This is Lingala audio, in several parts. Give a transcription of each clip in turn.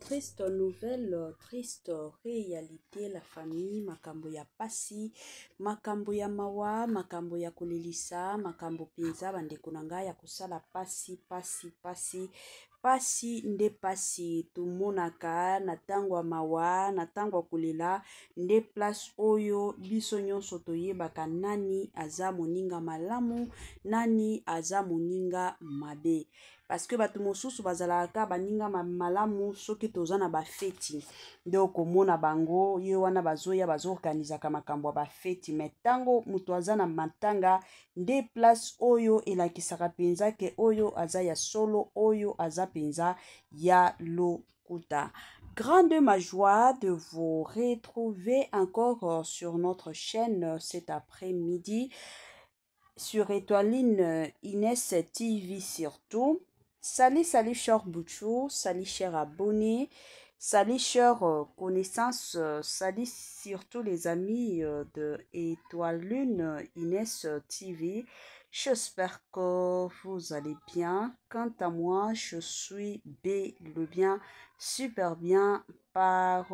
Triste nouvelle, triste réalité, la famille, makambo ya pasi, makambo ya mawa, makambo ya kulilisa, makambo penza, bandeko na ngai ya kosala pasi nde pasi tumonaka na tango ya mawa, na tango ya kulela, nde place oyo biso nyonso toyebaka nani aza moninga malamu, nani aza moninga mabe. Parce que bato mosusu bazalaka baninga malamu soki toza na bafeti nde okomona bango ye wana bazoya bazoorganizaka makambo ya bafeti. Me tango moto aza na matanga nde place oyo elakisaka penza ke oyo aza ya solo, oyo aza penza ya lokuta. Grande ma joie de vous retrouver encore sur notre chaîne cet après-midi sur Étoiline Inès TV surtout. Salut cher Bouchou, salut cher abonné, salut cher connaissance, salut surtout les amis de Étoiline Inès TV. J'espère que vous allez bien. Quant à moi, je suis bien, super bien par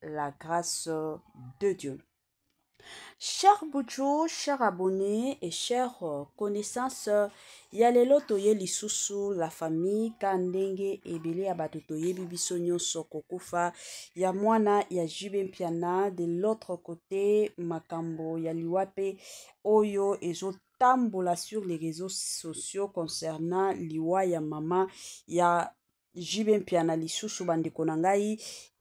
la grâce de Dieu. Cher Bouchou, cher abonné et chers connaissances, yalelo toye lisusu la famille kandenge ebele ya bato toyebi biso nyonso kokufa ya mwana ya Jibe Mpiana. De l'autre côté, makambo ya liwape oyo ezotambola sur les réseaux sociaux concernant liwa ya mama ya Jibe Mpiana lisusu bandeko na ngai.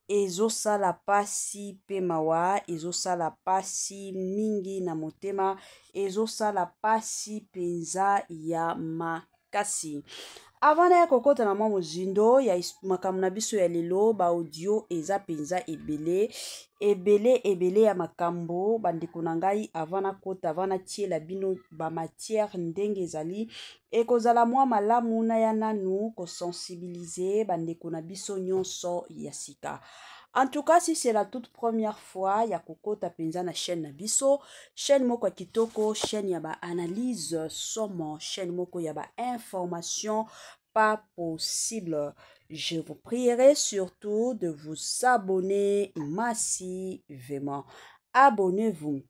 Ezosala pasi pe mawa, ezosala pasi mingi na motema, ezosala pasi penza ya makasi. Avant ya kokota na mwa mozindo ya makambo na biso ya lelo, ba audio eza penza ebele ya makambo bandeko na ngai. Avant kota, avant tiela bino ba matière ndenge ezali ekozala mwa malamu na ya nanu ko sensibiliser bandeko na biso nyonso ya sika. En tout cas, si c'est la toute première fois ya kokota penza na chaîne na biso, chaîne moko kitoko, chaîne ya ba analyse somme, chaîne moko ya ba information pas possible. Je vous prierai surtout de vous abonner massivement. Abonnez-vous.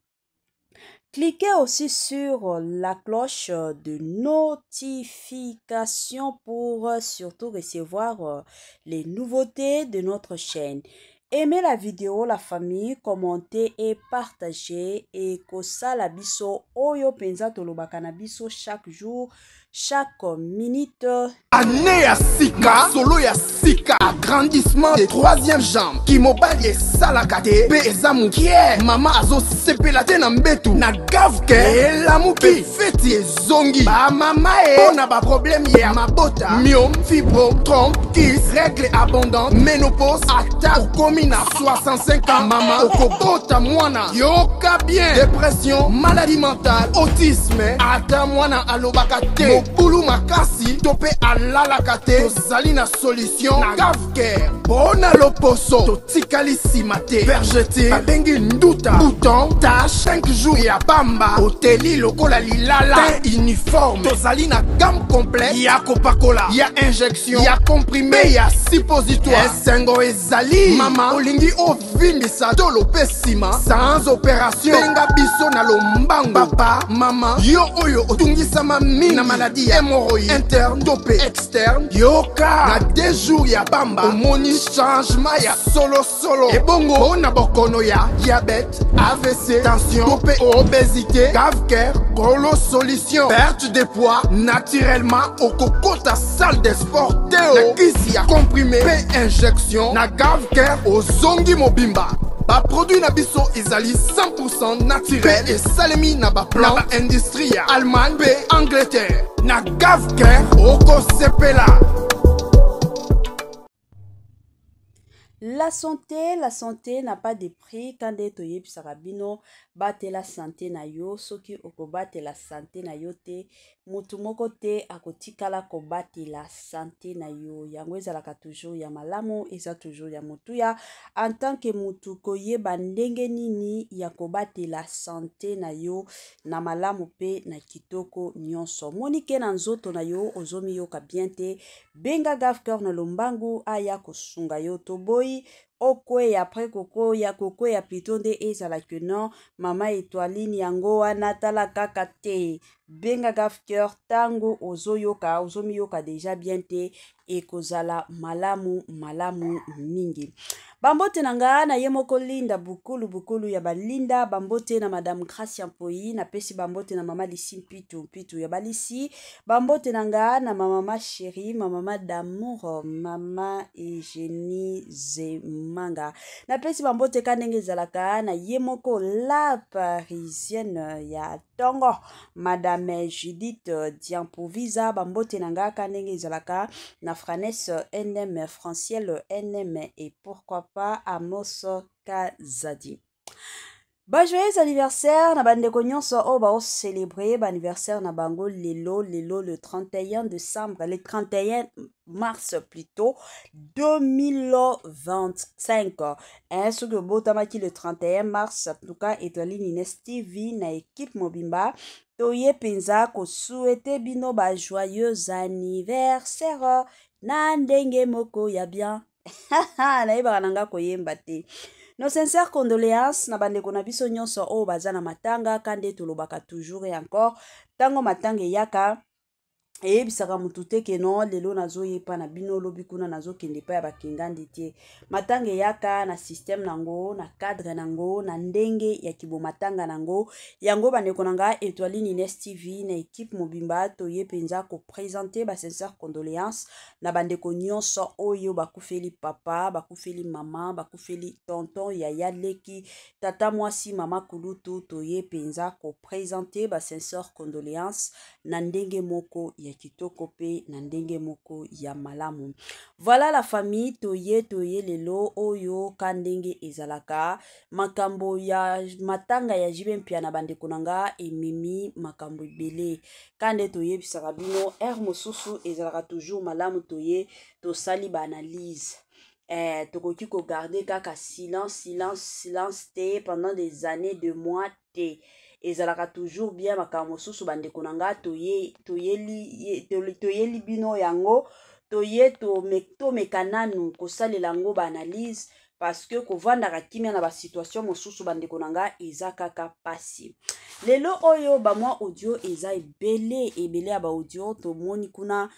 Cliquez aussi sur la cloche de notification pour surtout recevoir les nouveautés de notre chaîne. Aimez la vidéo, la famille, commentez et partagez. Et kosala biso oyo penza tolobaka na biso chaque jour, chaque minute. Année ya sika, solo ya sika, agrandissement des troisième jambe. Kimobali salakate, pe ezamu kie. Mama azo sepela te na mbetu, na gavke, elamuki, feti zongi. Ba mama ona ba problème ya mabota. Myome, fibrome, trompe, kiss, règle abondante, ménopause, attaque, komina 65 ans. Mama, okobota mwana, yoka bien. Dépression, maladie mentale, autisme, ata mwana alobaka te. Mobulu makasi, tope alalakate. Tozali na solution, na gavke. Bona loposo, totikali simate. Vergete, babengi nduta, bouton, tache, 5 jours ya bamba. Oteli lokola lilala, teint uniforme. Tozali na gamme complète, ya copacola, ya injection, ya comprimé, ya suppositoire. Esengo ezali, mama, olingi ovindisa tolo pesima. Sans opération, benga biso na lombango. Papa, mama, yo oyo otungisama mingi na maladie ya hémorroïde interne, topé externe. Yoka, na 2 jours ya bamba, omoni changement ya solo. Ebongo, ona bokono ya diabète, AVC, tension, topé obésité, cave-cœur, gros solution. Perte de poids, naturellement, au coco ta salle de sport. Na kisi ya comprimé, pe injection, na cave-cœur, au zongi mobimba. Ba produit na biso ezali 100% naturel et salemi na ba plan na ba industrie ya Allemagne pe Angleterre. Na gavke oko sepela. La santé n'a pas de prix. Quand tu es pisarabino, bate la santé na yo, soki okobate la santé na yo te, mutu moko te akotikala ko bate la santé na yo. Yango ezalaka toujours ya malamu, eza toujours ya mutuya. En tant que mutu koyeba ndenge nini ya kobate la santé na yo, na malamu pe na kitoko nyonso. Monike na nzoto na yo, ozomi yoka bien te, benga Gavker na lombangu aya kosunga yo toboyi. Okwe après koko ya plutôt nde ezalaki non mama étoiline yango wana tala kaka te benga Gavker tango ozomi yoka déjà bien te ekozala malamu mingi. Bambote nanga na yemoko linda bukulu ya balinda bambote na madame Gracia Mpoi na pesi bambote na mama Lisi Mpitu ya balisi bambote nanga na mama chérie mama d'amour mama Eugénie Zemanga na pesi bambote kanenge zalaka na yemoko la parisienne ya tongo madame Judith Diampovisa bambote nanga kanenge zalaka na Franesse NM Franciel NM et pourquoi pas Amos Kazadi. Joyeux anniversaire na bandeko nyonso o ba célébrer anniversaire na bango lelo le 31 décembre le 31 mars plutôt 2025. Ce que botamaki le 31 mars en tout cas Étoiline Ines TV na équipe Mobimba toye penza ko souhaiter bino ba joyeux anniversaire na ndenge moko ya bien. Na yeba nanga koyemba te. Nos sincères condoléances na bandeko na biso nyonso o baza na matanga kande tolobaka toujours et encore tango matanga yaka eyebisaka mutu te ke non lelo nazoyepa na bino lobi kuna nazokende pa ya bakengandi te matanga yaka na système nango na cadre nango na ndenge ya kibo matanga nango yango bandeko nanga Étoiline Ines TV na équipe Mobimba toye penza ko présenter ba sincères condoléances na bandeko nyonso oyo bakufeli papa bakufeli mama bakufeli tonton yaya leki tata mwasi mama kulutu toye penza ko présenter ba sincères condoléances na ndenge moko ya kitoko pe na ndenge moko ya malamu. Voilà la famille toye lelo oyo kandenge ezalaka makambo ya matanga ya jibe mpia na bandeko nanga ememi makambo ibele kande toye bisaka bino mosusu ezalaka toujours malamu toye to sali ba analyse tokoki ko garder kaka silence te pendant des années de mois te ezalaka toujours bien makambo susu bandeko nanga toyeli bino yango toye to mekananu kosalela yango ba analyse parce que kovandaka kimia na ba situation mosusu bandeko nanga eza kaka pasi lelo oyo ba mwa audio eza ebele ya ba audio tomoni kuna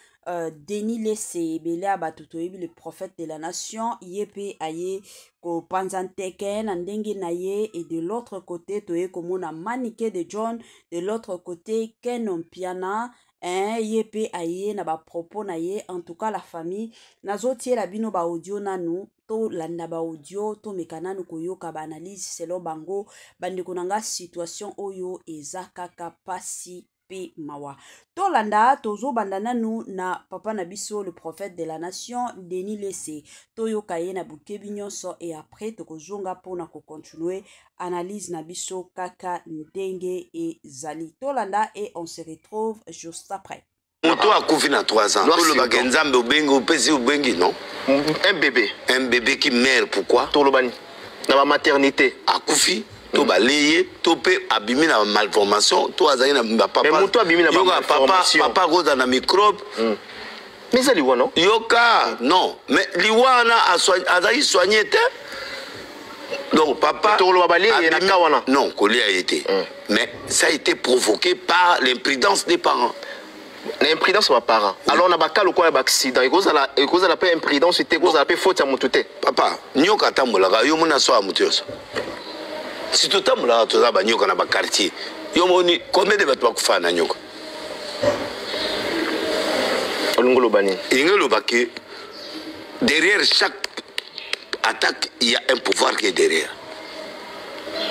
Denis Lesse ebele bato toyebi le prophète de la nation yepe aye ko panzanteke na ndenge na ye et de l'autre côté toye komona Manique de John de l'autre côté Ken Mpiana yepe aye na ba propos na ye en tout cas la famille nazotie la bino ba audio nanu to landa ba audio to mekananu koyoka ba analyse selon bango bandeko nanga situation oyo eza kaka pasi pe mawa to landa tozo bandana nu na papa na biso le prophète de la nation Denis Lesse to yoka ye na bukebi nyonso et après tokozonga pona ko continuer analyse na biso kaka ndenge et zali to landa et on se retrouve juste après. Moto a couvé dans 3 ans. Le bagenzambe au bengo pesi au bengi non. Un bébé qui meurt pourquoi? Tolobani. Dans la maternité. A coufi. To balayer, to pe abimi na malformation, to azali na papa. Mais moto abimi na malformation. Papa goza na microbe. Mais ça liwa non? Yoka non. Mais liwa na azali soigné te. Donc papa. Non, collier a été. Mais ça a été provoqué par l'imprudence des parents. L'imprudence des parents. Alors on a bakalo quoi accident. Et cause la paix imprudence c'était cause la paix faute à mutute. Papa, nyoka tambola yo mona so amuteoso. Si tu t'as là, tu as bagné dans le quartier. Yomoni, combien de bêtes tu as fait nyoka? Derrière chaque attaque, il y a un pouvoir qui est derrière.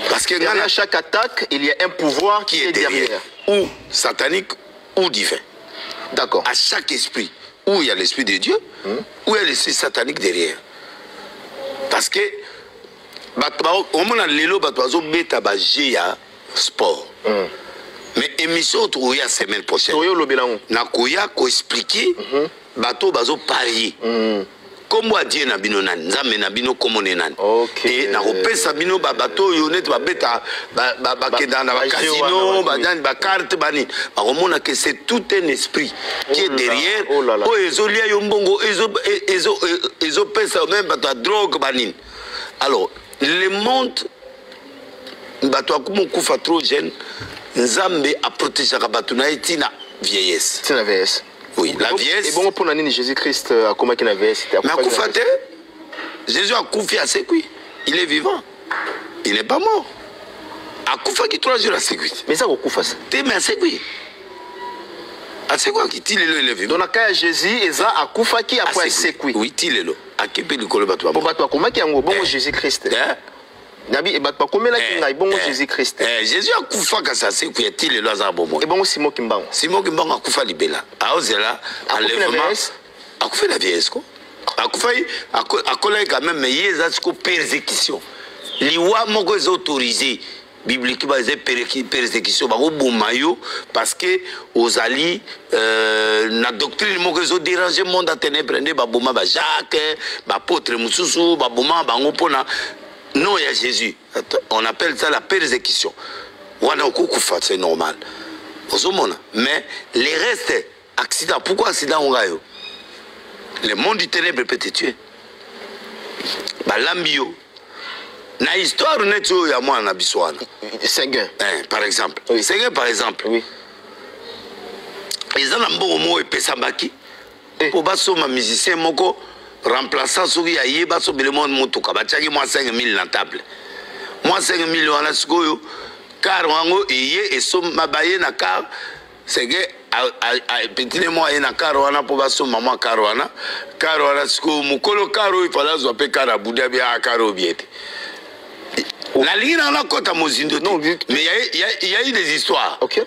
Parce que derrière chaque attaque, il y a un pouvoir qui est derrière. Ou satanique, ou divin. D'accord. À chaque esprit, où il y a l'esprit de Dieu, où il y a l'esprit satanique derrière. Parce que au moins lelo bato bazo beta ba ya sport. Mais émission to ya semaine prochaine. Na koya ko expliquer bato bazo parier. Comme Dieu na bino nan nzambe na bino comme nan. Et na repesa bino ba bato yo net ba beta ba kenda na ba casino ba dan ba carte bani. Ba romona que c'est tout un esprit qui est derrière. Oh ezolia yo mbongo ezo pesa même ba drogue bani. Alors le monde bato akumu kufa trop jeune nzambe a protéger bato na etina vieillesse. C'est la vieillesse. Oui, la vieillesse. Et bon pour nani Jésus-Christ a comment qu'il avait c'était. Mais akufa te. Jésus a confié à Sekui. Il est vivant. Il n'est pas mort. Akufa qui 3 jours à Sekui. Mais ça okufa ça. Te mais à Sekui. À Sekui qui tilelo il est vivant. Donc na cas Jésus eza akufa qui après Sekui. Oui, tilelo. Akepe likolo bato ba. Bon bato comment qui yango bon Jésus-Christ. Nabi et bato comment là qui ngai bon Jésus-Christ. Jésus akufa ka ça Sekui tilelo za bomo. Et bon Simon Kimbango. Simon Kimbango akufa libela. Aozela enlèvement. Akufa la vieillesse ko. Akufa akola quand même mais yeza siko persécution. Liwa moko est autorisé. Biblique ba ze persécution ba bomayo parce que aux ali na doctrine moko zo déranger monde à ténèbres ne ba boma ba Jacques ba apôtre mususu ba boma bango pona non il y a Jésus. On appelle ça la persécution. Wana okufa c'est normal. Mais les restes accident pourquoi accident on gayo? Le monde du ténèbre peut te tuer. Ba lambio na histoire neto ya mwana biswana. Senguin. Par exemple. Oui. Senguin par exemple. Oui. Ils ont un bon mot et pesambaki. Pour basoma musicien moko remplaçant soki ya yeba so bele monde motuka bachaki moi 5000 na table. Moi 5000 wana sikoyo car wango eye et so mabaye na car c'est que petit moi na car wana pour basoma moi car wana siko mukolo karo ifala zo pe car abuda bia karo biete. La ligne on a kota mozindo. Non, mais il y a eu des histoires. OK.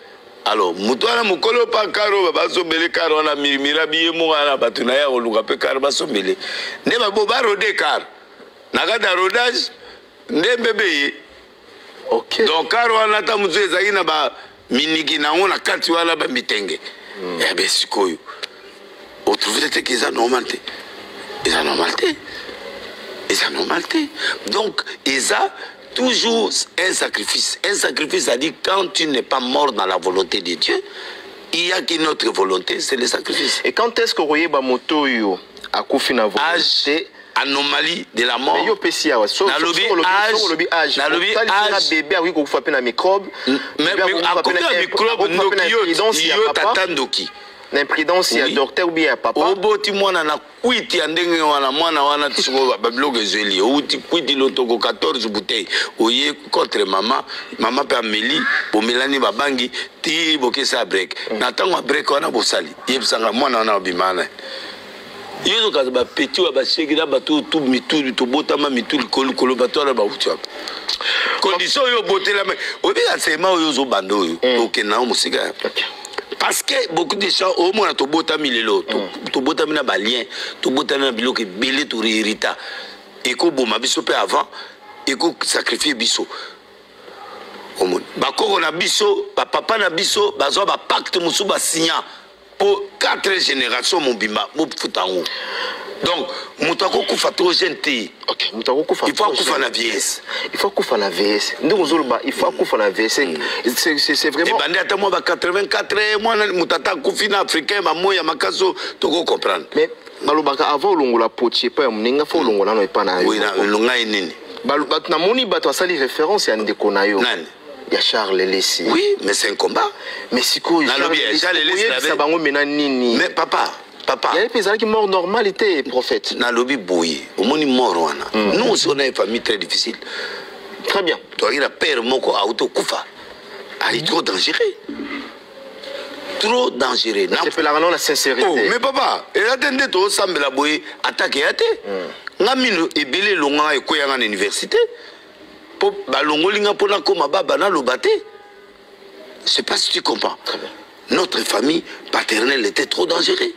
Alors, mutwana mukolo pa karo baso bele karo na mirimira biye mo ala batuna ya oluka pe karo baso bele. Ne ba bo ba rode car. Nakata rodage ne bébé. OK. Donc karo wana ta muzo ezaki na ba miniki na ngona kati wala ba mitenge. Eh ben sikoyo. On trouve que c'est normalité. C'est normalité. Et c'est normalité. Donc, ça toujours un sacrifice. Un sacrifice, c'est-à-dire quand tu n'es pas mort dans la volonté de Dieu, il y a qu'une autre volonté, c'est le sacrifice. Et quand est-ce que vous voyez moto à Koufina âge, anomalie de la mort. Bébé a eu un microbe. Mais à cause d'un microbe, l'imprudence, il y a docteur ou bien papa. Oboti mwana na kwiti andenge wana mwana wana tsuko babloge zeli. Outi kwiti lotoko 14 bouteilles. Oye contre maman pe Amélie, bomelani babangi ti bokesa break. Na tango break wana bosali. Yebsanga mwana wana bimana. Yezo kaza ba petit wa ba shegila ba tout mitu to botama mitu kolo bato na ba uti. Condition yo botela mais obi asema yo zo bando yo. OK na musika. Parce que beaucoup de gens, au moins, tu as milelo, tu as mis un balien, tu as mis un bilot qui est belé, tu as hérité. Et que bon, ma biso peut avant, et que sacrifier biso. Bako on a biso, papa na biso, bazo ba pacte musu ba signa pour 4 générations mon bimba, mon futango. Donc, mutako kufa trop jeune. OK, mutako kufa. Il faut kufa la vieillesse. Il faut kufa la vieillesse. Nous zoloba, il faut kufa la vieillesse. C'est vraiment. Et bandé à moi 84 moi mutata kufina africain ba moya makaso toko comprendre. Mais balobaka avant longola potier pas mninga fo longola no epana. Oui, na longa nini. Balobaka na moni bato sali référence ya ndeko na yo. Nani? Il y a Charles Lessi. Oui, mais c'est un combat. Mais si quoi Charles Lessi. Mais papa. Il y a des personnes qui mort normalité, prophète. Nalobi boui, au moins mort. Nous, on a une famille très difficile. Très bien. Toi, il a père moko auto kufa. Il est trop dangereux. Trop dangereux. C'est pour la sincérité. Oh, mais papa, il a tendu tout ça, mais la boue attaqué à te. Namino et belé longa et koyanga à l'université. Pour balongolinga pour la koma baba na lobate. Je sais pas si tu comprends. Notre famille paternelle était trop dangereuse.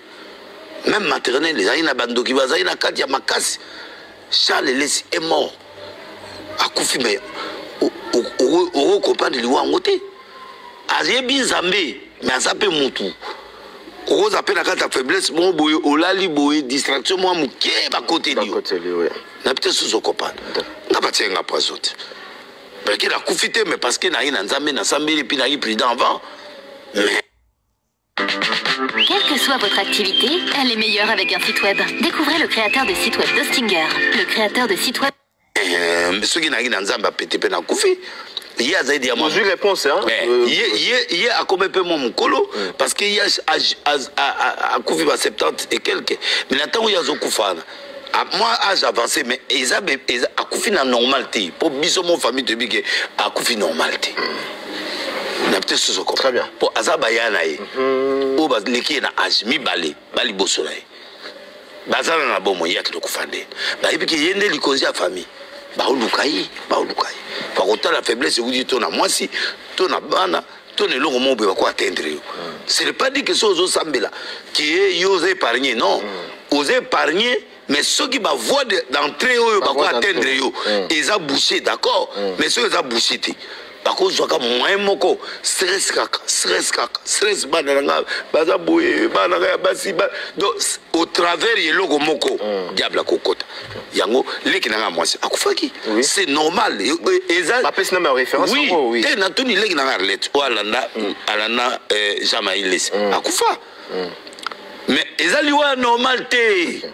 Même maternelle, les aïna bando qui va zaïna kadia makasi. Charles Lessi est mort. A Koufi, mais au compagnie de Liwa Ngote. Azebi Zambé, mais Azapé Moutou. Au appelle la carte à faiblesse, mon boy, au lali boy, distraction, moi, mouké, à côté de lui. N'a peut-être sous au copain. N'a pas tiens à poisonner. Parce qu'il a Koufité, mais parce qu'il n'a rien à Zambé, n'a Zambé, et puis n'a rien président avant. Mais. Quelle que soit votre activité, elle est meilleure avec un site web. Découvrez le créateur de site web Dostinger. Le créateur de site web. Ceux qui n'ont rien à Zambé, pété, n'a Koufi. Il y a des diamants. J'ai réponse, hein. Il y a comme un peu mon colo, parce qu'il y a à Koufi, 70 et quelques. Mais maintenant, il y a Zokoufa. Moi, âge avancé, mais ils ont Koufi na normalité. Pour biso mon famille de big, à Koufi normalité. On a peut-être ce qu'on très bien. Pour Azabayanaï, pour l'équipe na âge, mi bali bosolaï. Bazana na bon moyen qui le koufande. Et puis qu'il y a des likonzi à famille. Baolukaï. Par contre, la faiblesse, vous dites, ton à moi si, ton à bana, ton est long au monde, quoi atteindre. Ce n'est pas dit que ce soit aux Sambela qui est osé épargner, non. Oser épargner. Mais ceux qui vont voir d'entrée, ils vont atteindre, ils ont bouché, d'accord. Mais ceux qui ont bouché, par contre, je suis moins stress, donc, au travers, il y a le moko, diable à cocotte. Yango, c'est normal. Oui, et Natuni, les gens ont Alana, Jamaïlis, à Koufa. Mais ils ont la normalité.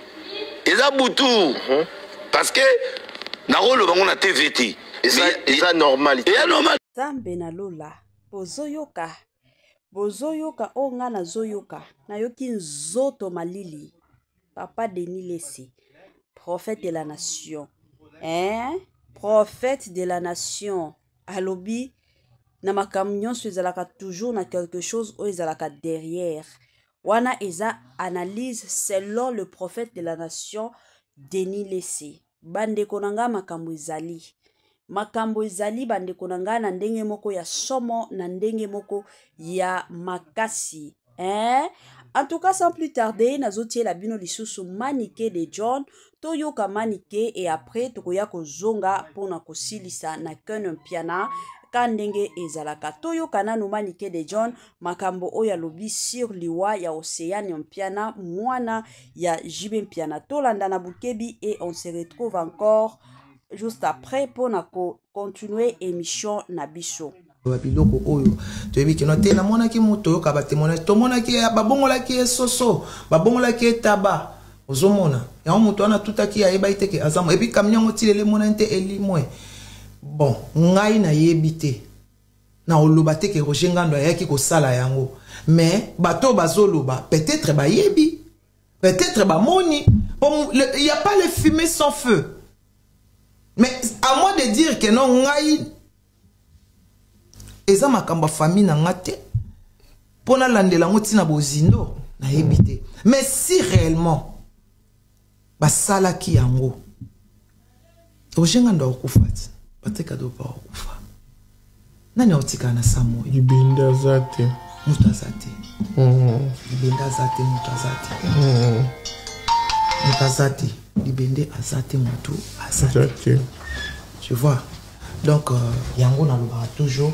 Ils ont boutou. Parce que, on a TVT. Ils ont normalité. Zambe na lola. Bozoyoka o nga na zoyoka. Na yoki nzoto malili. Papa Denis Lessi. Prophète de la nation. Prophète de la nation. Alobi. Na makamnyon su ezalaka toujours na quelque chose ou ezalaka derrière. Wana eza analyse selon le prophète de la nation Denis Lessi. Bande konanga makambo ezali. Makambo ezali bande konanga na ndenge moko ya somo na ndenge moko ya makasi. En tout cas, sans plus tarder, nazotie la bino lisusu Maniké de John, toyoka Maniké et après tokoya kozonga pona kosilisa na Ken Mpiana. Kandenge ezalaka toyoka nanu Maniké de John makambo oya lobi sur liwa ya Océane Mpiana mwana ya JB Mpiana tolanda na bukebi et on se retrouve encore juste après pour continuer émission na biso. Biloko oyo toyebi kino te na mona ki moto yo ka batémoignage to mona ki babongola ki soso babongola ki taba ozomona ya moto ana tutaki ya eba iteke azamo epi kamnyango tilele mona nte elimwe. Bon, ngai na yebite na oloba te ke Roger Ngando ayaki ko sala yango mais bato bazoloba peut-être ba yebi peut-être ba moni il y a pas les fumées sans feu mais à moi de dire que non ngai eza makamba famille na ngate pona landela ngoti na bozindo na yebite mais si réellement ba sala ki yango Roger Ngando akufati Pateka do pa okufa. Nani otika na samo? Libenda zate. Mutazate. Libenda zate mutazate. Mutazate. Libende azate mutu azate. Tu vois. Donc yango na loba toujours.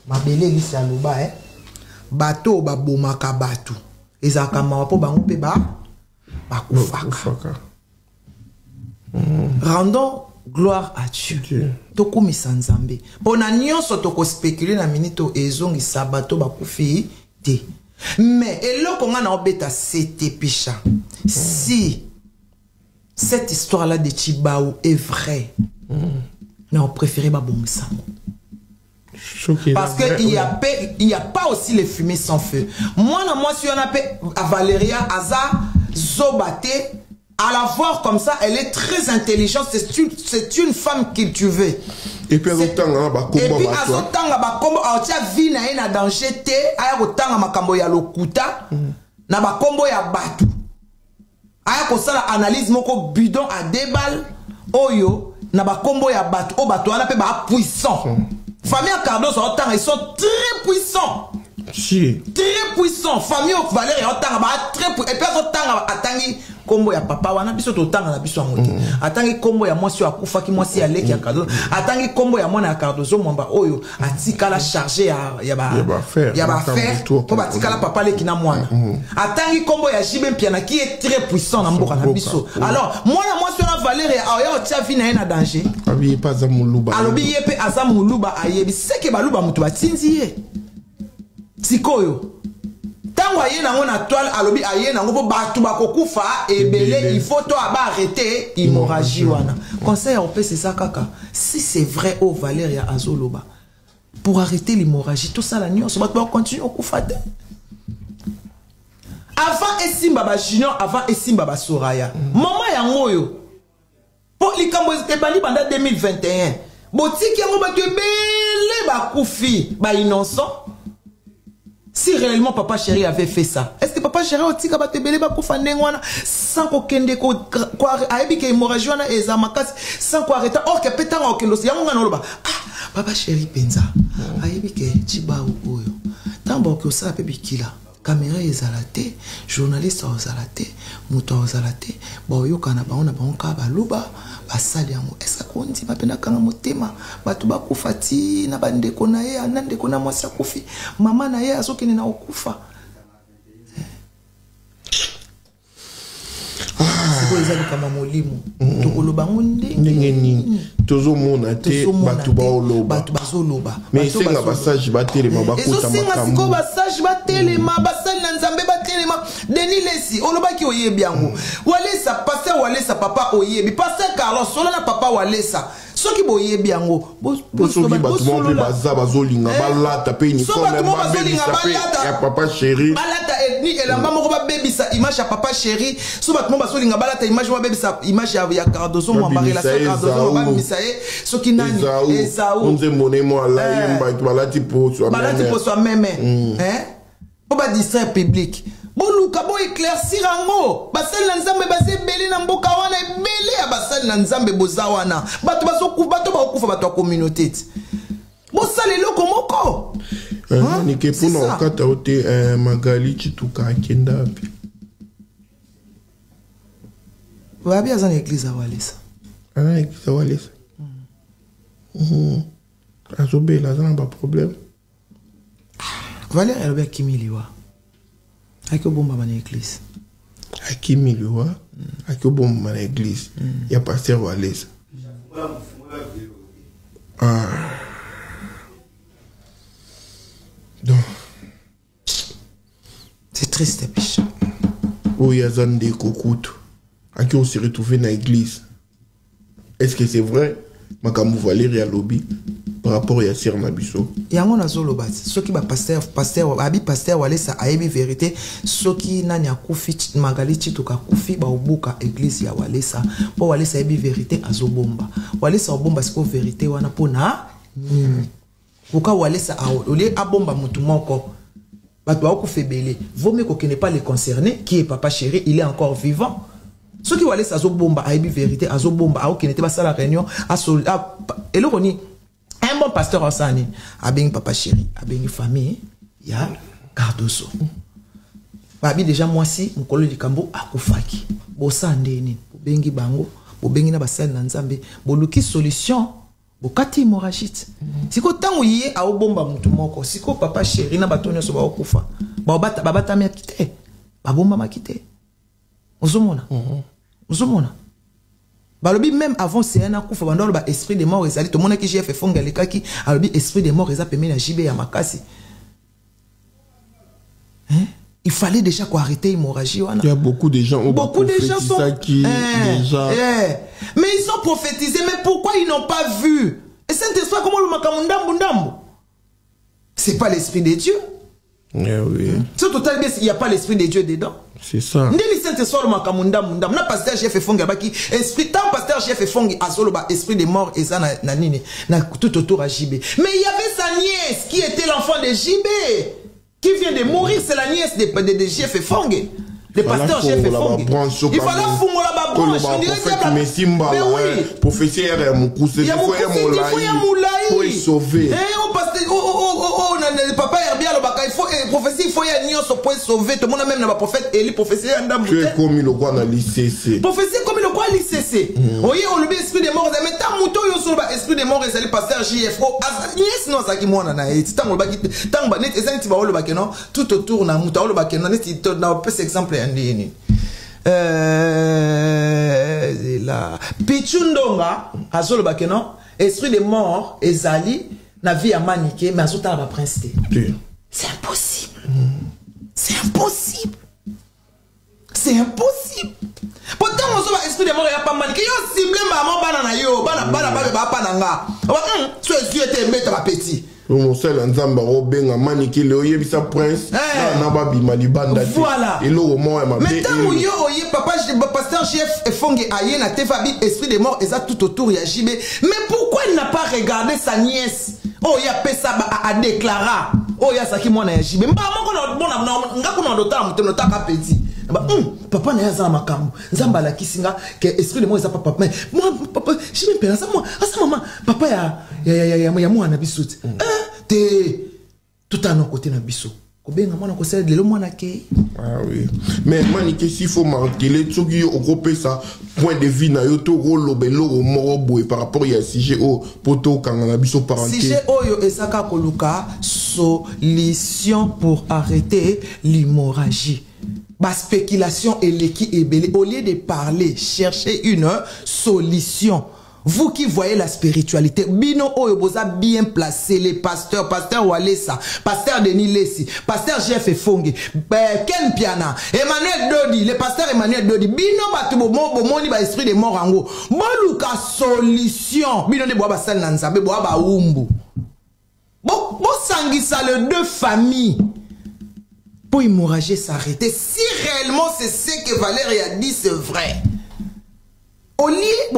Mabele lisi ya loba bato ba bomaka batu. Ezaka mawapo bango pe ba kufaka. Rendons gloire à Dieu. Toko misanzambe. Pona nyonso toko spéculer na minito ezongi sabato bakufi te. Mais eloko nga na obeta c'était picha. Si cette histoire là de Chibaou est vraie, mais on préférait babongisango. Parce qu'il n'y a pas aussi les fumées sans feu. Moi, si on appelle à Valéria Aza Zobate, à la voir comme ça, elle est très intelligente. C'est une femme qu'il tu veux. Et puis, elle a vie na danger te, aya kotanga makambo ya lokuta, na bakombo ya batu. Aya kosala analyse moko bidon à débal, oyo, na bakombo ya batu, o batu wana pe ba puissant. Famille Cardozo, ils sont très puissants. Si. Très puissants. Famille Valérie, très puissants. Et puis, ils ont kombo ya papa wana biso totanga na biso amote atangi kombo ya mwasi akufa ki mwasi aleki ya Cardozo atangi kombo ya mwana ya Cardozo mwamba oyo atikala chargé ya ba faire po batikala papa leki na mwana atangi kombo ya Jibe Mpiana qui est très puissant na mboka na biso alors mwana mwasi na Valérie ayo tia vie na danger abi pas za muluba alobi yepe aza muluba ayebi seke baluba mutu batinzi ye sikoyo tango aye nango na toile alobi aye nango po batu bakokufa ebele il faut to aba arrêter hémorragie wana conseil européen c'est ça kaka si c'est vrai au Valéria azoloba pour arrêter l'hémorragie tout ça la nuit on se va continuer au kufa te avant esimba ba junior avant esimba ba Soraya maman yango yo po likambo ebali banda 2021 botiki yango bato ebele bakufi ba innocent. Si réellement papa chéri avait fait ça, est-ce que papa chéri otika batebele ba kufandengwana sans kokende ko aibi ke hémorragie wana ezamakasi sans ko arrêter or que petanga okendo yango ngana loba ah papa chéri penza aibi ke chiba oyo tambo ko sa pe bikila caméra ezalate journaliste ozalate muto ozalate ba oyokana baona banka baluba basali yango est-ce que on dit mapena kanga motema batu bakufati na bandeko na ye anandeko na mwasi akufi mama na ye azokene na okufa siko ezali kama molimo tokoloba ngonde nini tozo mona te batu baoloba batu bazoloba mais senga basage batelema bakota makambo siko basage batelema basali na nzambe batelema Denis Lesi olobaki oyebi yango walesa pasteur walesa papa oyebi pasteur Carlos solo na papa walesa soki boyebi yango soki batu mo baza bazolinga balata pe ni comme ya papa chéri balata ethnie elamba moko babebisa image ya papa chéri so batu mo bazolinga balata image mo babebisa image ya Cardozo mo mbakela sa Cardozo babimisa ye soki nani Esaou onze mone mo ala yemba balati po so meme po ba distraire public boluka bo éclaircir ango basali na nzambe base belé na mboka wana belé ya basali na nzambe boza wana bato bazokufa bato bakokufa bato ya communauté bosali loko moko ni ke puna okata ote Magali Chituka akenda api wabi azana église a walesa église a walesa azobela azana ba problème Valérie Albert Kimiliwa Aki bomba na église. Aki miliwa, aki bomba na église. Ya pasteur Walesa. Donc c'est triste piche. Oh yazande kokutu. Aki on s'est retrouvé na église. Est-ce que c'est vrai? Makambu Valérie Alobi par rapport à Sir Nabiso. Yango na zolo bat. Soki ba pasteur abi pasteur Walesa ayebi vérité. Soki nani akufi Magali Chituka kufi ba obuka église ya Walesa. Po Walesa ayebi vérité azobomba. Walesa obomba siko vérité wana pona nini. Pourquoi Walesa ole abomba mutu moko. Bato ba okufebele. Vaut mieux qu'on ne pas les concerner qui est papa chéri, il est encore vivant. Ce qui Walesa azobomba ayebi vérité azobomba a okene te ba sala réunion elokoni un bon pasteur osani abengi papa chéri abengi famille ya Cardozo babi déjà mwasi mukolo likambo akufaki bosande nini bobengi bango bobengi na basali na nzambe boluki solution bokati hémorragite siko tango yé a obomba mutu moko siko papa chéri na batonyo so ba okufa babata mi akite babomba makite ozomona ozomona balobi même avant c'est un akufa bandolo ba esprit de mort ezali to mona ki chef fonga lekaki alobi esprit de mort eza pemé na jibe ya makasi il fallait déjà qu'on arrête l'hémorragie. Il y a beaucoup de gens sont qui déjà mais ils ont prophétisé, mais pourquoi ils n'ont pas vu? Et Saint-Esprit comment le makamundambu? C'est pas l'esprit de Dieu. Oui. C'est total bien, il n'y a pas l'esprit de Dieu dedans. C'est ça. Ndeli Saint-Esprit le makamundambu. Na pasteur chef fongi baki esprit tant pasteur chef fongi azolo ba esprit de mort et ça na nini na tout autour à JB. Mais il y avait sa nièce qui était l'enfant de JB. Qui vient de mourir, c'est la nièce de chef Fongue. Le pasteur chef Fongue. Il fallait foutre la branche. On dirait que mais Simba, professeur Moukousse, il faut sauver. Le papa Herbia, il faut ya nyonso pour sauver tout le monde même na ba prophète Élie prophétie ndambo tu es comme le quoi na l'ICC prophétie comme le quoi l'ICC oye on le esprit des morts mais tant muto yo so ba esprit des morts ezali pasteur JFO yes non ça qui mona na et tant ba net ezali ti ba lo ba ke non tout autour na muto lo ba ke non net na peu exemple yandi là Pichundonga azolo ba ke non esprit des morts ezali na vie à maniquer mais azota ba prince c'est impossible. C'est impossible. C'est impossible. Pourtant, on se voit esprit de mort et pas maniqué. Yo cible maman banana yo, banana ba pananga. Tu es Dieu te mettre ma petit. Mon seul nzamba robenga maniki le oye bisa prince na ba bima libanda te. Voilà. Et le roman ma mais tant yo oye papa pasteur chef Fonge aye na tefabi esprit de mort et ça tout autour ya JB. Mais pourquoi il n'a pas regardé sa nièce? Oh ya pesa a déclaré. Oh ya saki mwana ya JB. Mba moko na ngaku na ndota muteno taka petit. Papa na yaza makambo. Nzamba la kisinga que esprit de mort ça papa. Mais moi papa JB pena ça moi. Asa maman papa ya mwana bisuti. Te tout à nos côtés na biso. Kobenga mwana ko sel lelo mwana ke. Ah oui. Mais manike s'il faut marteler tsogi au groupe ça point de vue na yo to rolo belo morobo par rapport ya sujet au poto kangana biso parenté. Sujet oyo esaka koluka solution pour arrêter l'hémorragie. Ba spéculation et l'équipe est au lieu de parler, chercher une solution. Vous qui voyez la spiritualité, Bino Oyoboza bien placé, les pasteurs, pasteur Walesa, pasteur Denis Lessi, pasteur Jeff Fonge, Ken Piana, Emmanuel Dodi, le pasteur Emmanuel Dodi, Bino Batubo, Moni ba esprit de mort ango, Moluka solution, Bino de Boaba Sal Nanzabe, Boaba Umbu. Bo sangisa le deux familles. Pour hémorrager s'arrêter. Si réellement c'est ce que Valérie a dit, c'est vrai. Au lit,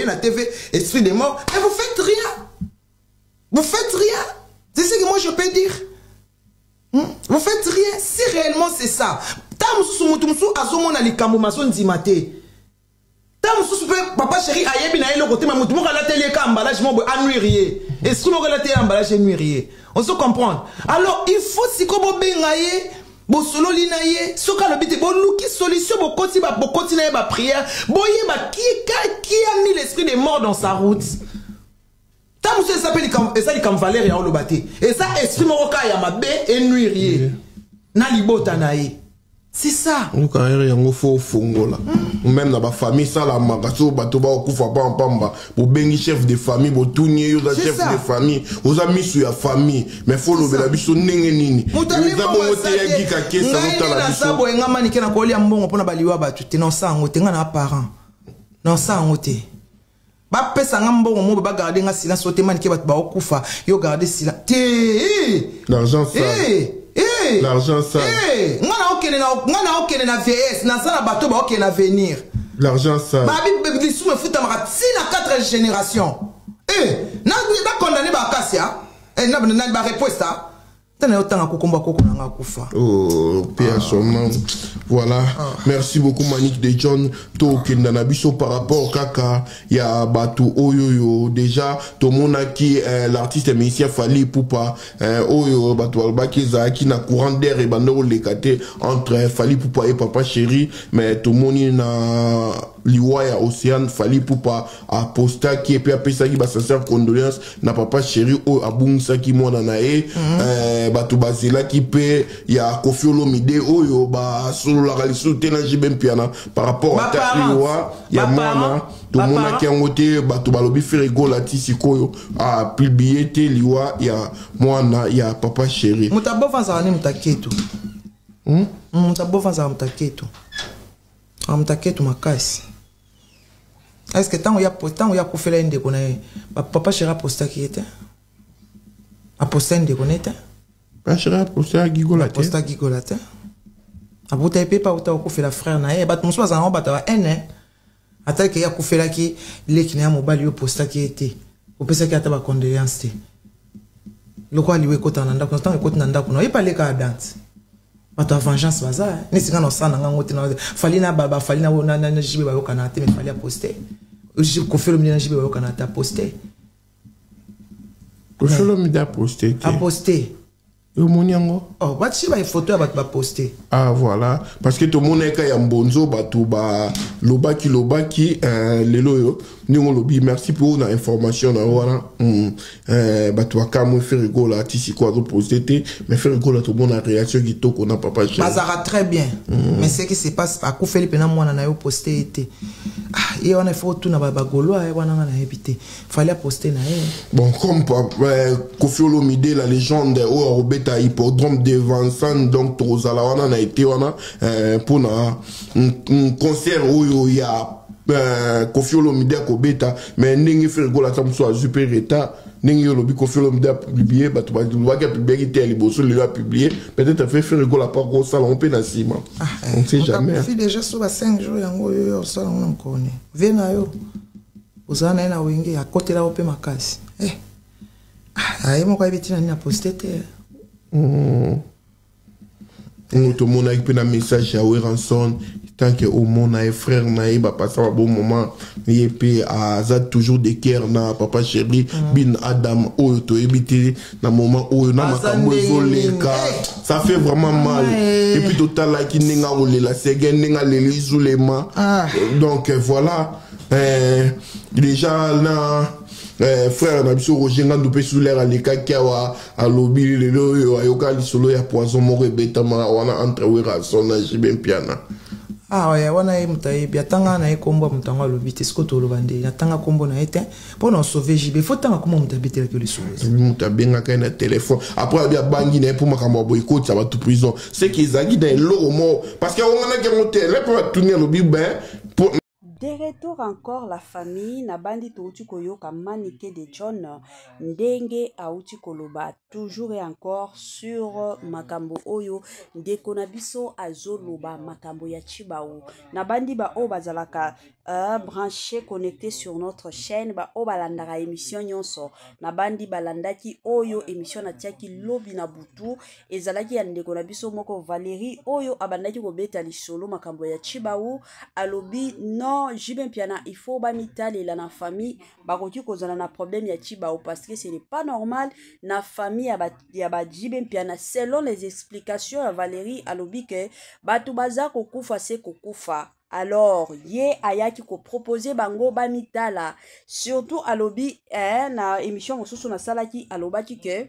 na TV, esprit de mort, mais vous faites rien. Vous faites rien. C'est ce que moi je peux dire. Vous faites rien. Si réellement c'est ça. Papa chéri, on se comprend. Alors il faut si comme Bosolo linaye, soka le bite, bon nous qui solution, bon continuer ma prière, boye ma qui a mis l'esprit des morts dans sa route. Tant monsieur s'appelle et ça il comme Valérie à Olobate. Et ça esprit moroka ya mabe et nuirier. Na libota nae. C'est ça. On carrière yango fo fongola. Même dans ma famille ça la magaso bato ba okufa pa pamba. Bo bengi chef de famille, bo tourner yo da chef de famille. Aux amis sur la famille, mais faut le la biso ndenge nini. Mutami ba mote ya gika kesa ota la biso. Sabo nga mani kena ko lia mbongo pona baliwa batu te non sa ngote nga na parent. Non sa ngote. Ba pesa nga mbongo mo ba garder nga silence ote mani ke batu ba okufa yo garder silence. L'argent ça. L'argent ça. Ngana okene na vieillesse, na sana bateau ba okene na venir. L'argent ça. Ba bi sou me futa mara si na 4 générations. Na condamné ba kasia. Na ba réponse. Oh, Pierre Soman. Voilà. Merci beaucoup, Manik de John. Token Nanabiso par rapport au Kaka. Il y a Batu Oyoyo. Déjà, tout le monde qui l'artiste et musicien Fali Poupa. Oyo, Batu Albakiza, qui n'a courant d'air et bandero l'écaté entre Fali Poupa et Papa Chéri. Mais tout le monde n'a Liwaya Océane Fali Poupa a posta qui est puis après ça qui va sincère condoléances n'a Papa Chéri au abungsa qui mon anae batu bazela qui peut il y a Kofi Olomide oyo ba solo la ralisu tena jibem piana par rapport à ta liwa ya mwana tout le monde qui a ngoté batu balobi ferigo la tisikoyo a publié te liwa ya mwana ya Papa Chéri mutabova za ni mutaketu mutabova za mutaketu amtaketu makasi. Est-ce que tant où y a coufé l'un de connaître Papa Chéri a posté qui était a posté un de connaître Papa Chéri a posté à Gigolate posté à Gigolate a bouté pas où t'as coufé la frère nae bat mon soir en bas t'as un à tel qu'il y a coufé là qui les qui n'a mobile yo posté qui était au pesa qui a ta condoléance le quoi lui écoute en anda constant écoute nanda kuno il parle qu'à date. Bato vengeance baza ni singa no sana ngote na falina baba falina na jibe ba yokana te me fali a poster je confirme ni na jibe ba yokana ta poster ko solo mi da poster a poster Yo moniango. Oh, bati ba photo ba poster. Ah voilà, parce que tout le monde est quand bonzo batu ba lobaki lelo yo ningo lobi merci pour l'information na voilà batu akamu faire rigolo tisi quoi poster mais faire rigolo tout le monde a réaction qui to qu'on a papa chez. Bazara très bien. Mais ce qui se passe à ko Philippe na mwana na yo poster été. Ah, et on a fait tout na ba golo e wana na habité. Fallait poster na e. Bon comme Koffi Olomide la légende au Robeta hippodrome de Vincent donc tozala wana na été wana pour na un concert où il y a Koffi Olomide ko beta mais ndenge faire gola tam so super état ndenge lobi Koffi Olomide a publié bato ba doit que publier était liboso le a publié peut-être faire gola pas gros salon pe na sima on sait jamais on fait déjà sur 5 jours yango yo salon on connaît vena yo uzana na wingi à côté là ope makasi ayi mo kwa bitina ni na poster te tout le monde a un message à Ranson tant que au monde a frère na ba passer un bon moment et puis à ça toujours des cœurs na papa chéri bin Adam o to éviter na moment où na makambo zoleka ça fait vraiment mal et puis total là qui ninga ole la segen ninga le isolema donc voilà déjà là frère na biso Roger Ngandou pe sous l'air à l'ekakiawa à lobby lelo ayoka lisolo ya poison mo rebeta ma wana entre Ranson na Jibem Piana. Ah ouais, wana e mutai biatanga na e kombo mutanga lobi te sko to lobande na tanga kombo na ete pour nous sauver JB faut tanga comment mutabitela que les choses mutabenga ka na téléphone après bia bangi na pour makambo boycott ça va tout prison c'est qu'ils a guidé l'homo parce que on a que monter là pour tourner lobi ben pour de retour encore la famille na bandi touti koyoka Manike de John ndenge auti koloba toujours et encore sur makambo oyo ndeko na biso azoloba makambo ya Chibao na bandi ba o bazalaka branché connecté sur notre chaîne ba o balandaka émission nyonso na bandi balandaki oyo émission na tiaki lobi na butu ezalaki ya ndeko na biso moko Valérie oyo abandaki kobeta lisolo makambo ya Chibao alobi non Jibem Piana il faut ba mitale la na famille bakoki kozana na problème ya Chibao parce que ce n'est pas normal na famille ya ba Jibem Piana selon les explications à Valérie alobi que batu baza kokufa se kokufa. Alors, ye ayaki ko proposer bango ba mitala surtout alobi na émission mosusu na salaki alobaki que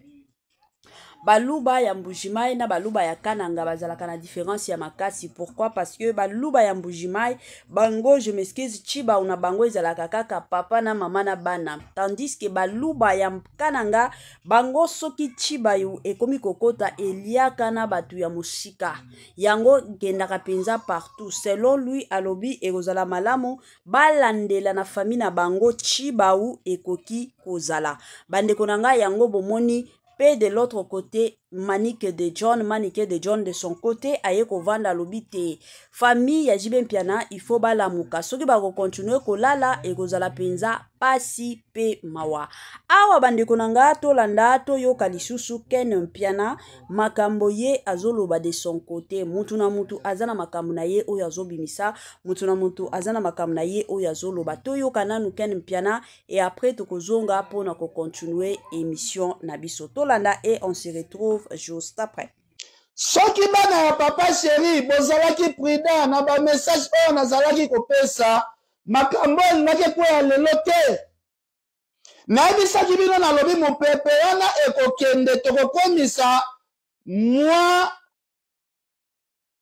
baluba ya Mbujimai na baluba ya Kananga bazalaka na différence ya makasi. Pourquoi? Parce que baluba ya Mbujimai bango je m'excuse Chiba una bango ezalaka kaka papa na mama na bana, tandis que baluba ya Kananga bango soki Chiba yu ekomi kokota eliaka na batu ya musika yango gendaka penza partout. Selon lui alobi ekozala malamu balandela na famille na bango Chiba u ekoki kozala bandeko nanga yango bomoni. Pe de l'autre côté, Manike de John de son côté, aye ko vanda lobite. Famille ya Jibem Piana, il faut balamuka. Soki ba ko continuer ko lala e ko zala penza pasi pe mawa. Awa bande konanga to landa to yo kalisusu Ken Piana makambo ye azoloba de son côté. Mutu na mutu azana makambo na ye oyo azobimisa, mutu na mutu azana makambo na ye oyo azoloba. To yo kananu Ken Piana et après to kozonga pona ko continuer émission na biso. To landa et on se retrouve juste après. Soki bana ya papa chéri bozalaki prudent na ba message oyo nazalaki kopesa makambo nake kwa ya lelo te nayebisaki bino nalobi mopepe wana ekokende tokokomisa mois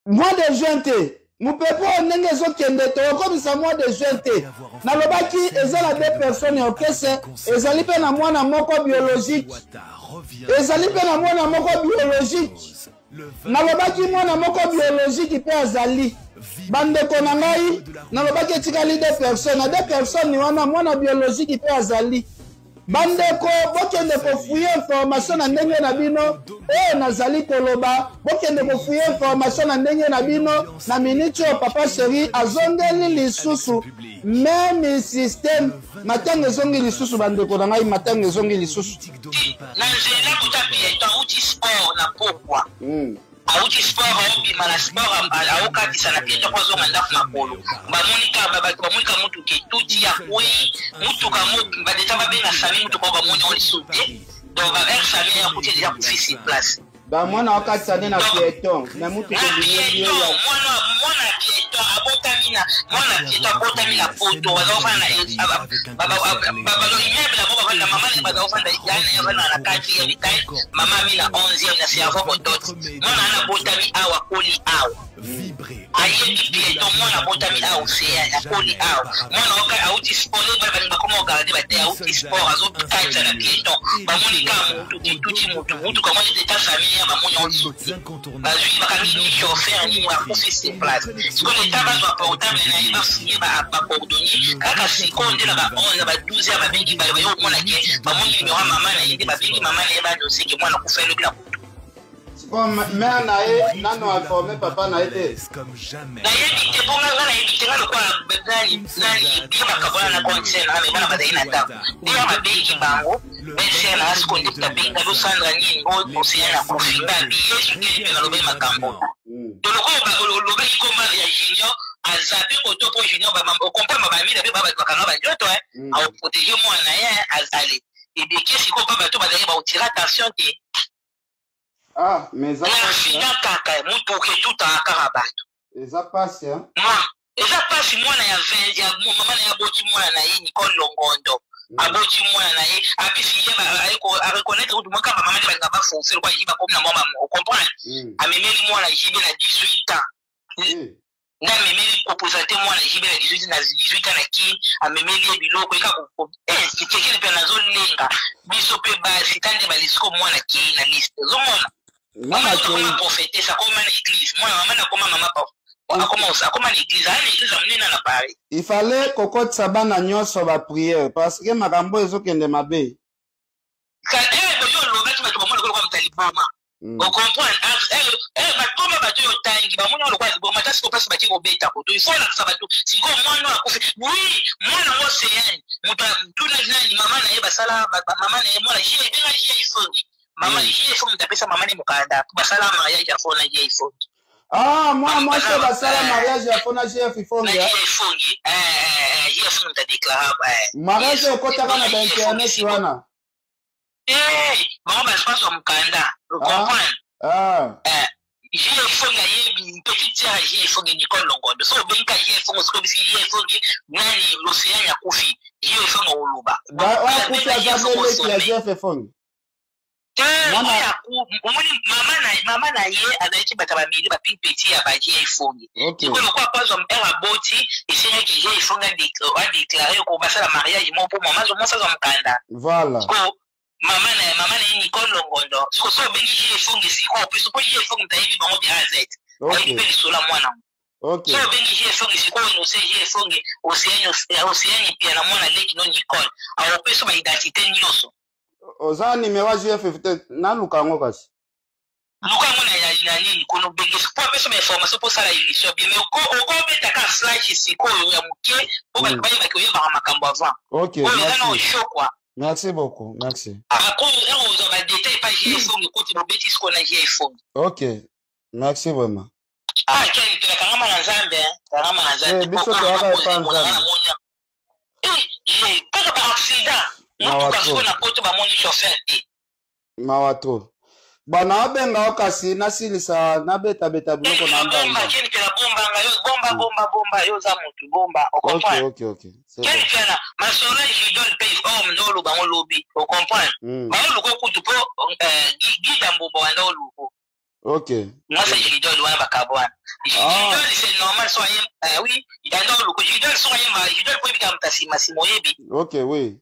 de juin te mopepe oyo ndenge ezokende tokokomisa mois de juin te nalobaki eza na 2 personnes okese ezali mpe na mwana moko biologique ezali mpe na mwana moko biologique nalobaki mwana moko biologique mpe azali bandeko na ngai nalobaki etikali 2 personnes na 2 personnes ni wana mwana biologique mpe azali bandeko bokende kofuye information na ndenge na bino oyo nazali koloba bokende kofuye information na ndenge na bino na minute oyo papa chéri azongeli lisusu même système matanga ezongi lisusu bandeko na ngai matanga ezongi lisusu na nzela kutapieta uti sport na pokwa auti sport aobima na sport aokatisa na pieta kwa zonga ndafu na kolo bamonika mutuka etuti ya kwe mutuka badeta babenga sami mutuka bamoni olisute donc baver sami ya kuti deja kufisi place Ba mwana wakati na piéton. Mais mutu na piéton, mwana piéton abotamina, mwana piéton abotamina poto bazofana baba immeuble na baba na mama ni bazofana yana yana na kati ya bitai mama mina 11e na siafa botot. Mwana ana botami awa koli awa. Aye piéton mwana botami awa ya koli awa. Mwana waka auti sport baba ni bakoma garder bate auti sport azo kati na piéton. Ba moni kama mutu kama ni ta famille ba moni onsuti. Ba lui bakami chauffeur ni wa office place. Ce que l'État va portable na ba signer ba cordonnier kaka sikonde na ba 11 ba 12 ba bengi ba yo mona ke ba moni ni wa mama na yindi ba bengi mama na ba dossier ke mwana kufela bila kutu. Bon, mère nae nano a formé papa na été. Na yebi te bonga ngana yebi te ngana kwa bezani nani biba kabona na concern na me bana badaina ta. Dia ba bengi bango bese na sikonde ta benga do sandra ni ngo osiana kofinga bi yesu ke na lobe makambo. Doloko ba lobe ko ma ya junior azabe koto po junior ba mambo comprendre ba mi na be baba kwa ba joto au protéger moi na ye azali. Et bien qu'est-ce qu'on peut bateau ba ba tirer attention que ah, mais ça passe. Kaka, mutu ke tout a karabato. Ça passe, hein? Ça passe moi na ya 20 ya mama na ya boti moi na ye Nicole Longondo. Aboti moi na ye, api si ye ba reconnaître tout moi ka mama na ba ba foncer quoi yiba comme na mama on comprend. Amemeli moi na jibe na 18 ans. Na memeli proposate moi na jibe na 18 ans na ki amemeli biloko eka ko c'est quelqu'un pe na zone lenga. Biso pe ba sitande ba lisko moi na ki na liste. Zomona. Maman comment prophéter ça comme l'église. Moi maman na comme maman pas. Comment l'église, l'église amener na Paris. Il fallait kokot sabana nyonso ba prière parce que makambo ezokende mabe. Ka yo lobaki bato bamona ko mtaliboma. On comprend batoma bato yo tangi bamona lo kwa liboma tasi ko pasi baki ko beta ko to il faut la sabato siko mwana akufi. Oui, mwana wo seyani. Mutu tuna nani mama na ye basala mama na ye mwana je benga je ifongi. Mama je ifongi tapesa mama ni mukanda. Basala mariage ya fona je ifongi. Ah, moi je basala mariage ya fona je ifongi. Je ifongi ta déclarer. Mariage ekotaka na internet wana. Mama baspaso mukanda. Comprendre? J'ai fonga yebi petite sœur j'ai fonga Nicole Longondo so benka j'ai fonga so bisi j'ai fonga nani l'océan ya kufi j'ai fonga oluba ba wa kufi azabele ki ya j'ai fonga mama na ye anaiki bataba mili ba pink petit ya ba j'ai fonga iko lokwa kwazo mpera boti esenya ki j'ai fonga déclarer ko basala mariage mo pour maman zo mo sa zo mukanda voilà mama na Nicole Longondo so bengi je fongi siko puis so je fongi tayibi bango bi azet okay pe sola mwana okay so bengi je fongi siko no se je fongi océan pia na mwana leki no Nicole awo pe so ba identité nyonso ozani mewa je50 na lukango kasi lukango na nini kono bengi siko pe so ma information pour ça la émission bien mais ko beta ka flash siko ya muke ko ba ba ko yeba makambo avant okay merci merci beaucoup, merci. Ok, merci vraiment. Mawato. Bana benga okasi nasilisa na beta biloko na mbamba. Bomba yo za mutu bomba OK. C'est bon. Quel masona jidol pay homme no lo bango lobi. On comprend. Ba lo ko kutu po gida mbobo anda oluko. OK. Moi c'est jidol wa bakabwana. Jidol c'est normal so oui, anda oluko jidol so yema jidol po bika mtasima simoyebi. OK, oui.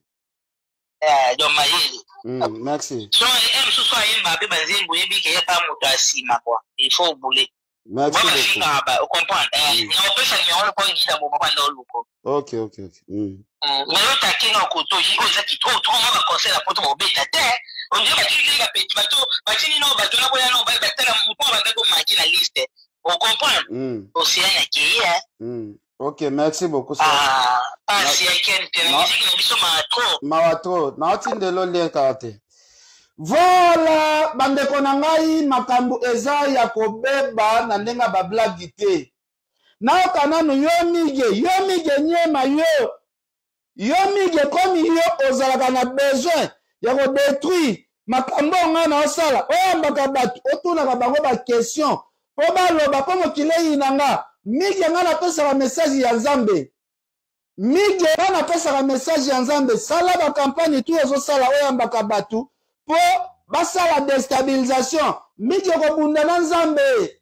Donc mayeli. Merci. So so yema be banzengo yebi ke yata mutu asima kwa. Il faut bouler. Merci beaucoup. On comprend. On peut s'en rendre compte qu'il y a un moment dans OK. Mais l'autre a qui n'a qu'auto, il y a qui trop, on va conseiller la pote au bêta. On dit qu'il y a petit bateau, bateau, non, bateau, non, bateau, on va manquer la liste. On comprend. Océan qui est. OK, merci beaucoup. Si quelqu'un, la musique, nous sommes à trop. Mawato, naoti ndelo lien karaté. Voilà, bandeko na ngai makambo eza ya kobeba na ndenga bablagi te. Na kananu yo mige nyema yo mige komi yo ozalaka na besoin ya ko détruire makambo nga na osala oyambaka bato otunaka bango baquestion mpo baloba mpo mokili eyinanga mingi nga napesaka message ya nzambe mingi nga napesaka message ya nzambe sala bakampagne tu ozosala oyambaka bato mpo basala destabilisation mingi okobunda na nzambe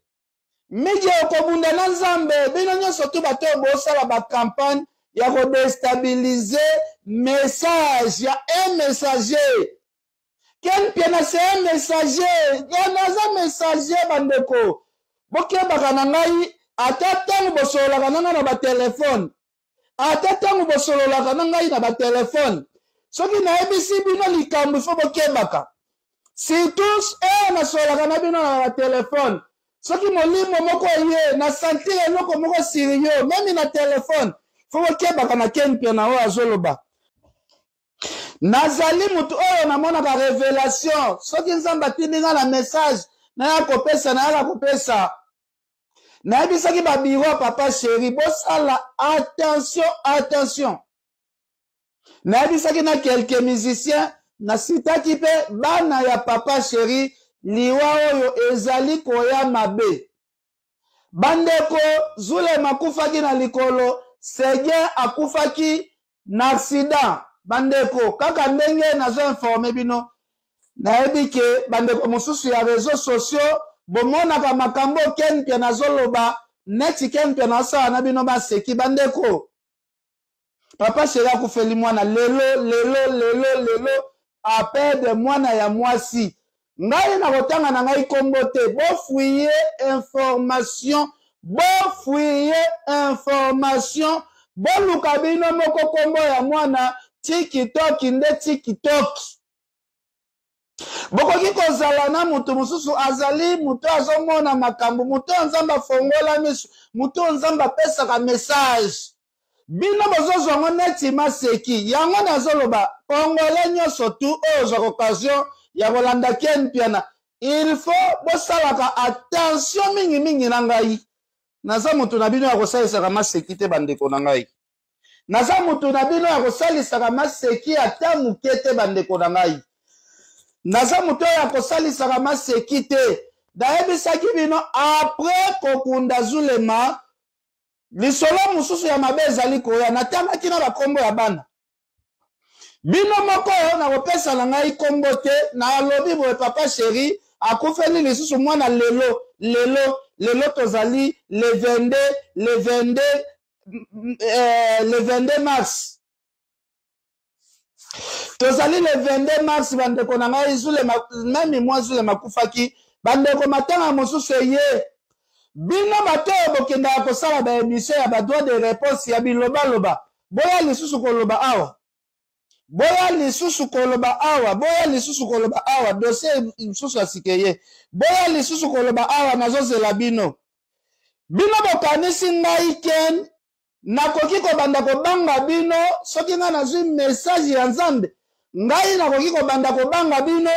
mingi okobunda na nzambe bino nyonso tu bato bosala bakampagne ya kodestabilize message ya un messager ken piena c'est un messager naza messager bandeko bokebaka na ngai ata ntango bosololaka na ngai na batelefone ata ntango bosololaka na ngai na batelefone soki nayebisi bino likambo ifo bokebaka surtout nasololaka na bino na batelefone soki molimo moko ye na sentire eloko moko sirio memi na telefone fo bokebaka na ken piena oyo azoloba nazali mutu oyo namonaka révélation soki nzambe atindi nga na message naya kopesa nayebisaki babiro papa chéri bosala attention nayebisaki na quelques musiciens nasitaki mpe bana ya papa chéri liwa oyo ezali koya mabe bandeko Zulema akufaki na likolo Seigneur akufaki na accident bandeko kaka ndenge nazo informe bino nayebi ke bandeko mosusu ya réseaux sociaux bomonaka makambo ken mpe nazoloba neti ken mpe nasala na bino baseki bandeko papa chéri akufeli mwana lelo apede mwana ya mwasi ngai na kotanga na ngai kombo te bofuye information boluka bino moko kombo ya mwana TikTok nde TikTok bokoki kozala na mutu mosusu azali mutu azomona makambo mutu nzambe afongola miso mutu nzambe apesaka message bino bozozwango neti maseki yango nazoloba kongole nyonso tu oyo ozwaka occasion ya kolanda ken piana il faut bosalaka attention mingi na ngai naza mutu na bino ya kosalisaka maseki te bandeko na ngai naza mutu na bino ya kosalisaka maseki ata moke te bandeko na ngai naza mutu oyo ya kosalisaka maseki te nayebisaki bino apres kokunda Zulema lisolo mosusu ya mabe ezali koya natangaki na bakombo ya bana bino moko oyo nakopesa na ngai kombo te nalobi boye papa chéri akufeli lisusu mwana lelo tozali le 22 mars tozali le 22 mars bandeko na ngai Zulema memi mwa Zulema akufaki bandeko matanga mosusu eye bino bato oyo bokendaka kosala baémission ya badroit de réponse ya bilobaloba boya lisusu koloba awa dossier lisusu asike ye boya lisusu koloba awa nazozela bino bokanisi ngai ken nakoki kobanda kobanga bino soki ngai nazwi message ya nzambe ngai nakoki kobanda kobanga bino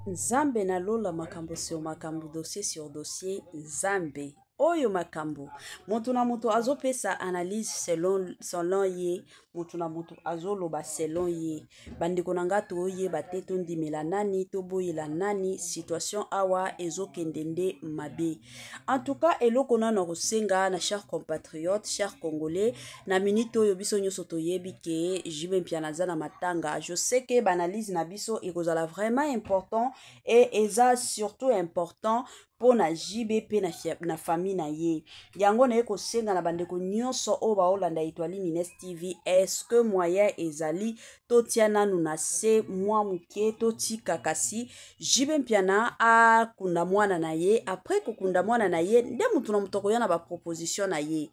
nzambe nalola makambo sur makambo dossier sur dossier nzambe oyo makambo moto na moto azopesa analyse selon ye moto na moto azoloba selon ye bandeko na nga toyeba te tondimela nani toboyela nani situation awa ezokende nde mabe en tout cas eloko nano kosenga na chers compatriotes chers congolais na minute oyo biso nyonso toyebi ke jibe mpiana za na matanga je sais que banalise na biso ekozala vraiment important et eza surtout important po na jibe pe na famille na ye yango na kosenga na bandeko nyonso o baolanda Etoile Mines TV est-ce que moyen ezali totia nanu na se mwa muke totika kasi jibe mpiana akunda mwana na ye après kokunda mwana na ye nde mutu na mutu koya na ba proposition na ye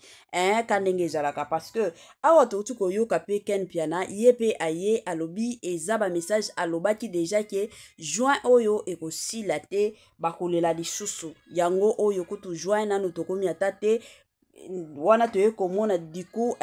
kandenge ezalaka parce que awa touti koyoka pe ken piana ye pe aye alobi eza ba message alobaki déjà ke juin oyo ekosila te bakolela lisusu yango oyo kutu juin nanu tokomi atate wana toye komona diku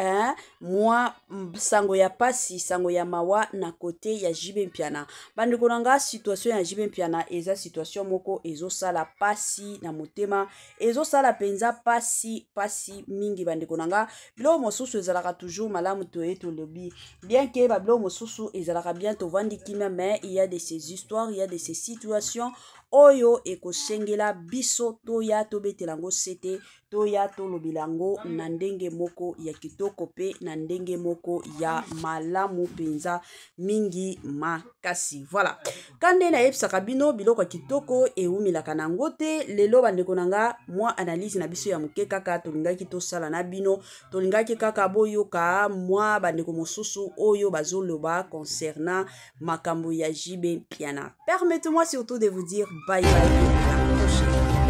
mwa sango ya pasi sango ya mawa na kote ya Jibe Mpiana. Bandeko nanga situation ya Jibe Mpiana eza situation moko ezosala pasi na motema ezosala penza pasi mingi. Bandeko nanga bilo mosusu ezalaka toujours malamu toye to lobi bien que babilo mosusu ezalaka bien tovandi kimia, mais il y a de ces histoires, il y a de ces situations oyo ekosengela biso toya tobetelango sete toya tolobilango na ndenge moko ya kitoko pe na ndenge moko ya malamu penza mingi makasi. Voilà, kande na yebisaka bino biloko kitoko eumilaka nango te. Lelo bandeko nanga mwa analyse na biso ya muke kaka tolingaki tosala na bino, tolingaki kaka boyoka mwa bandeko mosusu oyo bazoloba concernant makambo ya Jibe Mpiana. Permettez-moi surtout de vous dire bye bye, à la prochaine.